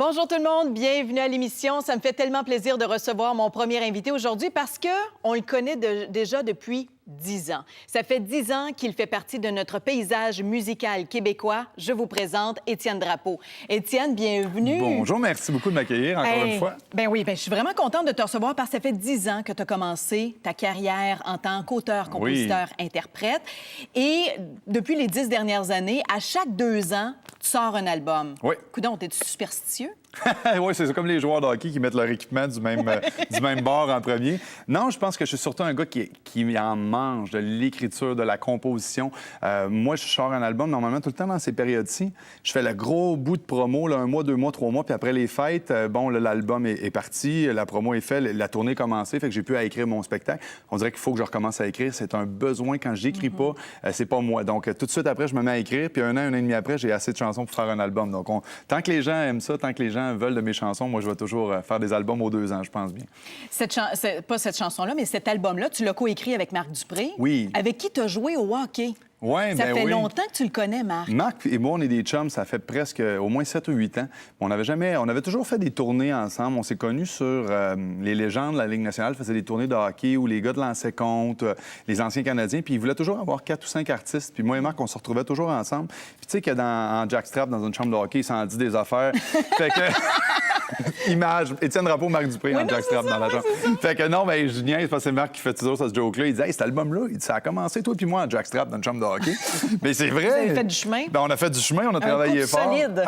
Bonjour tout le monde, bienvenue à l'émission. Ça me fait tellement plaisir de recevoir mon premier invité aujourd'hui parce qu'on le connaît déjà depuis 10 ans. Ça fait 10 ans qu'il fait partie de notre paysage musical québécois. Je vous présente Étienne Drapeau. Étienne, bienvenue. Bonjour, merci beaucoup de m'accueillir encore une fois. Ben oui, je suis vraiment contente de te recevoir parce que ça fait 10 ans que tu as commencé ta carrière en tant qu'auteur, compositeur, interprète. Et depuis les 10 dernières années, à chaque 2 ans, tu sors un album. Oui. Coudonc, t'es-tu superstitieux? Oui, c'est comme les joueurs de hockey qui mettent leur équipement du même bord en premier. Non, je pense que je suis surtout un gars qui en mange de l'écriture, de la composition. Moi, je sors un album normalement tout le temps dans ces périodes-ci. Je fais le gros bout de promo, là, 1 mois, 2 mois, 3 mois, puis après les fêtes, l'album est parti, la promo est faite, la tournée est commencée, fait que j'ai pu à écrire mon spectacle. On dirait qu'il faut que je recommence à écrire. C'est un besoin. Quand j'écris pas, c'est pas moi. Donc, tout de suite après, je me mets à écrire, puis un an et demi après, j'ai assez de chansons pour faire un album. Donc, tant que les gens aiment ça, tant que les gens veulent de mes chansons, moi, je vais toujours faire des albums aux 2 ans, je pense bien. Pas cette chanson-là, mais cet album-là, tu l'as coécrit avec Marc Dupré. Oui. Avec qui tu as joué au hockey. Ouais, ça fait oui. longtemps que tu le connais, Marc. Marc et moi, on est des chums, ça fait presque au moins 7 ou 8 ans. On avait toujours fait des tournées ensemble. On s'est connus sur les légendes de la Ligue nationale, faisaient des tournées de hockey où les gars de l'ancien compte, les anciens Canadiens, puis ils voulaient toujours avoir 4 ou 5 artistes. Puis moi et Marc, on se retrouvait toujours ensemble. Puis tu sais que en jackstrap, dans une chambre de hockey, il s'en dit des affaires. Fait que... Image, Étienne Drapeau, Marc Dupré en jackstrap dans la chambre. Fait que non, ben je niaise parce que c'est Marc qui fait toujours ce joke-là. Il dit « Hey, cet album-là, ça a commencé, toi puis moi, en jackstrap dans une chambre de hockey. » Mais c'est vrai. Vous avez fait du chemin? Ben, on a fait du chemin, on a travaillé fort. Solide.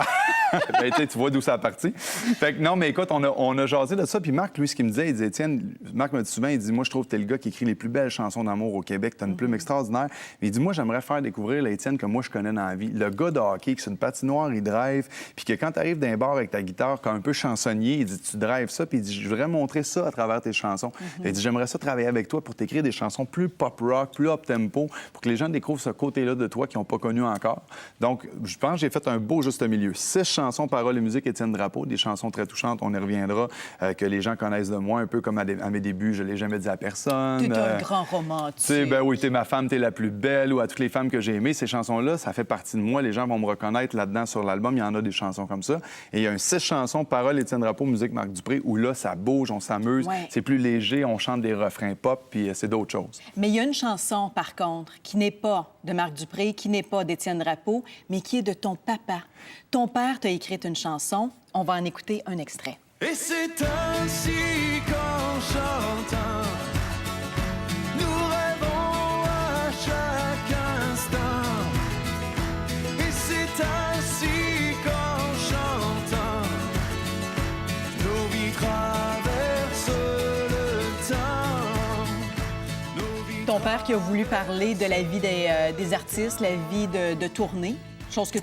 Ben, tu vois d'où ça a parti. Fait que non, mais écoute, on a jasé de ça. Puis Marc, lui, ce qu'il me disait, il disait, Étienne, Marc me dit souvent, il dit, moi, je trouve que t'es le gars qui écrit les plus belles chansons d'amour au Québec. T'as une plume extraordinaire. Mais il dit, moi, j'aimerais faire découvrir l'Étienne que moi, je connais dans la vie. Le gars de hockey, qui c'est une patinoire, il drive. Puis que quand t'arrives d'un bar avec ta guitare, comme un peu chansonnier, il dit, tu drives ça. Puis il dit, je voudrais montrer ça à travers tes chansons. Il dit, j'aimerais ça travailler avec toi pour t'écrire des chansons plus pop-rock, plus up-tempo, pour que les gens découvrent ce côté-là de toi qu'ils n'ont pas connu encore. Donc, je pense que j'ai fait un beau juste milieu. 6 chansons, paroles et musique, Étienne Drapeau, des chansons très touchantes, on y reviendra, que les gens connaissent de moi, un peu comme à mes débuts, je ne l'ai jamais dit à personne. T'es un grand romantique. Ben oui, t'es ma femme, t'es la plus belle, ou à toutes les femmes que j'ai aimées. Ces chansons-là, ça fait partie de moi. Les gens vont me reconnaître là-dedans sur l'album. Il y en a des chansons comme ça. Et il y a un 6 chansons, paroles Étienne Drapeau, musique Marc Dupré, où là, ça bouge, on s'amuse. Ouais. C'est plus léger, on chante des refrains pop, puis c'est d'autres choses. Mais il y a une chanson, par contre, qui n'est pas de Marc Dupré, qui n'est pas d'Étienne Drapeau, mais qui est de ton papa. Ton père t'a écrit une chanson. On va en écouter un extrait. Et c'est ainsi qu'en chantant, nous rêvons à chaque instant. Et c'est ainsi qu'en chantant, nos vies traversent le temps. Ton père qui a voulu parler de la vie des artistes, la vie de tournée. Chose que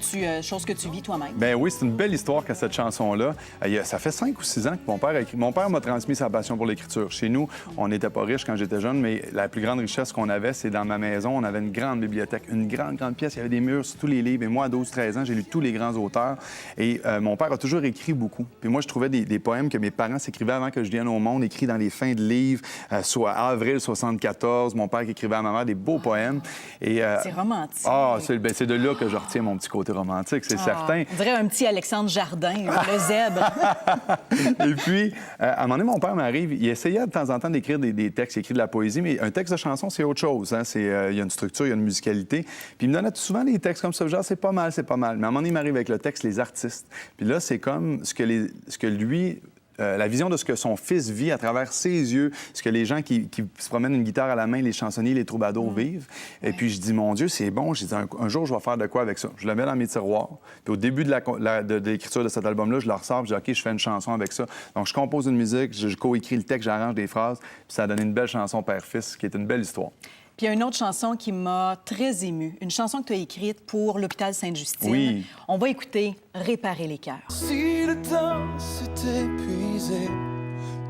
tu vis toi-même. Ben oui, c'est une belle histoire que cette chanson-là. Ça fait 5 ou 6 ans que mon père a écrit. Mon père m'a transmis sa passion pour l'écriture. Chez nous, on n'était pas riches quand j'étais jeune, mais la plus grande richesse qu'on avait, c'est dans ma maison. On avait une grande bibliothèque, une grande pièce. Il y avait des murs sur tous les livres. Et moi, à 12-13 ans, j'ai lu tous les grands auteurs. Et mon père a toujours écrit beaucoup. Puis moi, je trouvais des poèmes que mes parents s'écrivaient avant que je vienne au monde, écrits dans les fins de livres, soit avril 74. Mon père qui écrivait à ma mère des beaux poèmes. Et, c'est romantique. C'est de là que je retiens mon petit côté romantique, c'est certain. On dirait un petit Alexandre Jardin, le zèbre. Et puis, à un moment donné, mon père m'arrive, il essayait de temps en temps d'écrire des textes, il écrit de la poésie, mais un texte de chanson, c'est autre chose. Hein? Il y a une structure, il y a une musicalité. Puis il me donnait souvent des textes comme ça, genre, c'est pas mal. Mais à un moment donné, il m'arrive avec le texte, les artistes. Puis là, c'est comme ce que lui... la vision de ce que son fils vit à travers ses yeux, ce que les gens qui se promènent une guitare à la main, les chansonniers, les troubadours vivent. Et puis je dis, mon Dieu, c'est bon. Je dis, un jour, je vais faire de quoi avec ça? Je le mets dans mes tiroirs. Puis au début de l'écriture de cet album-là, je le ressors, je dis, OK, je fais une chanson avec ça. Donc je compose une musique, je coécris le texte, j'arrange des phrases, puis ça a donné une belle chanson père-fils, qui est une belle histoire. Puis il y a une autre chanson qui m'a très émue, une chanson que tu as écrite pour l'hôpital Sainte-Justine. Oui. On va écouter « Réparer les cœurs ». Si le temps s'est épuisé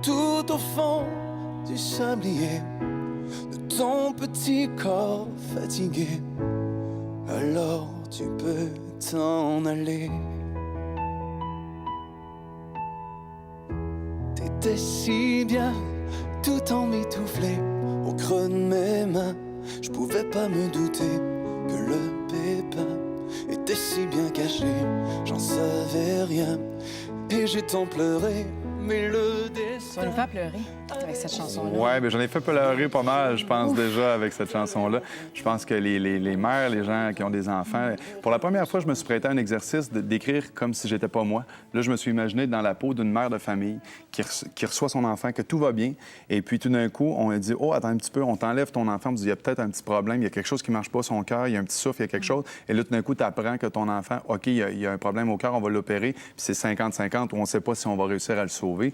tout au fond du sablier de ton petit corps fatigué, alors tu peux t'en aller. T'étais si bien, tout en m'étoufflé au creux de mes mains. Je pouvais pas me douter que le pépin était si bien caché. J'en savais rien et j'ai tant pleuré, mais le Tu vas nous destin... faire pleurer avec cette chanson-là. Ouais, bien, j'en ai fait pleurer pas mal, je pense, déjà, avec cette chanson-là. Je pense que les mères, les gens qui ont des enfants... Pour la première fois, je me suis prêté à un exercice d'écrire comme si j'étais pas moi. Là, je me suis imaginé dans la peau d'une mère de famille qui reçoit son enfant, que tout va bien. Et puis, tout d'un coup, on a dit, oh, attends un petit peu, on t'enlève ton enfant, on dit, il y a peut-être un petit problème, il y a quelque chose qui marche pas, son cœur, il y a un petit souffle, il y a quelque chose. Et là, tout d'un coup, tu apprends que ton enfant, OK, il y a un problème au cœur, on va l'opérer, puis c'est 50-50, ou on ne sait pas si on va réussir à le sauver.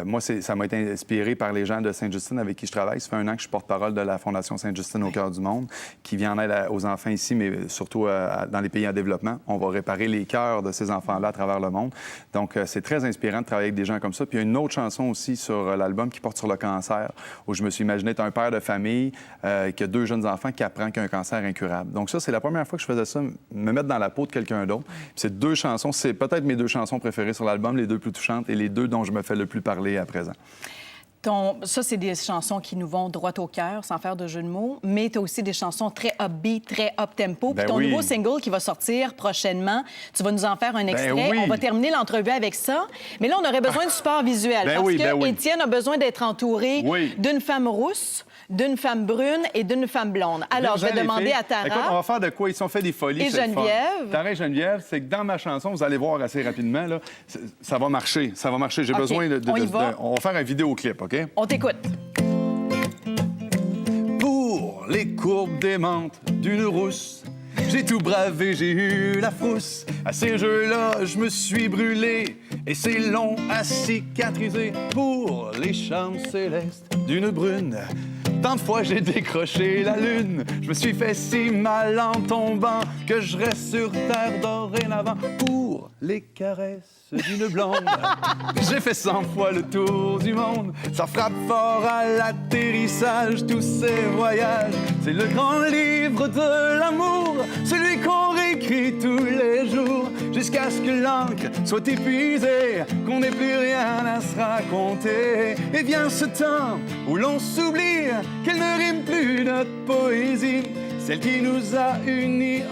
Moi, ça m'a été inspiré par les gens de Sainte-Justine avec qui je travaille. Ça fait 1 an que je suis porte-parole de la Fondation Sainte-Justine au cœur du monde, qui vient en aide aux enfants ici, mais surtout dans les pays en développement. On va réparer les cœurs de ces enfants-là à travers le monde. Donc, c'est très inspirant de travailler avec des gens comme ça. Puis il y a une autre chanson aussi sur l'album qui porte sur le cancer, où je me suis imaginé être un père de famille qui a 2 jeunes enfants qui apprend qu'il y a un cancer incurable. Donc ça, c'est la première fois que je faisais ça, me mettre dans la peau de quelqu'un d'autre. Puis c'est 2 chansons, c'est peut-être mes 2 chansons préférées sur l'album, les 2 plus touchantes et les 2 dont je me fais le plus parler à présent. Ça, c'est des chansons qui nous vont droit au cœur, sans faire de jeu de mots, mais tu as aussi des chansons très upbeat, très up-tempo. Puis Ben ton oui. nouveau single qui va sortir prochainement, tu vas nous en faire un extrait. oui. On va terminer l'entrevue avec ça. Mais là, on aurait besoin de support visuel Ben parce oui, que ben oui. Étienne a besoin d'être entouré Oui. d'une femme rousse, d'une femme brune et d'une femme blonde. Alors, je vais Les demander filles, à Tara... Écoute, on va faire de quoi? Ils ont fait des folies. Et c'est le fun. Geneviève. Tara et Geneviève, c'est que dans ma chanson, vous allez voir assez rapidement, là, ça va marcher. Ça va marcher. J'ai OK, besoin on y va. On va faire un vidéoclip, OK? On t'écoute. Pour les courbes démentes d'une rousse, j'ai tout bravé, j'ai eu la frousse. À ces jeux-là, je me suis brûlé et c'est long à cicatriser. Pour les charmes célestes d'une brune, tant de fois j'ai décroché la lune. Je me suis fait si mal en tombant que je reste sur terre dorénavant. Pour les caresses d'une blonde, j'ai fait 100 fois le tour du monde. Ça frappe fort à l'atterrissage, tous ces voyages. C'est le grand livre de l'amour, celui qu'on réécrit tous les jours, jusqu'à ce que l'encre soit épuisée, qu'on n'ait plus rien à se raconter. Et vient ce temps où l'on s'oublie, qu'elle ne rime plus notre poésie, celle qui nous a unis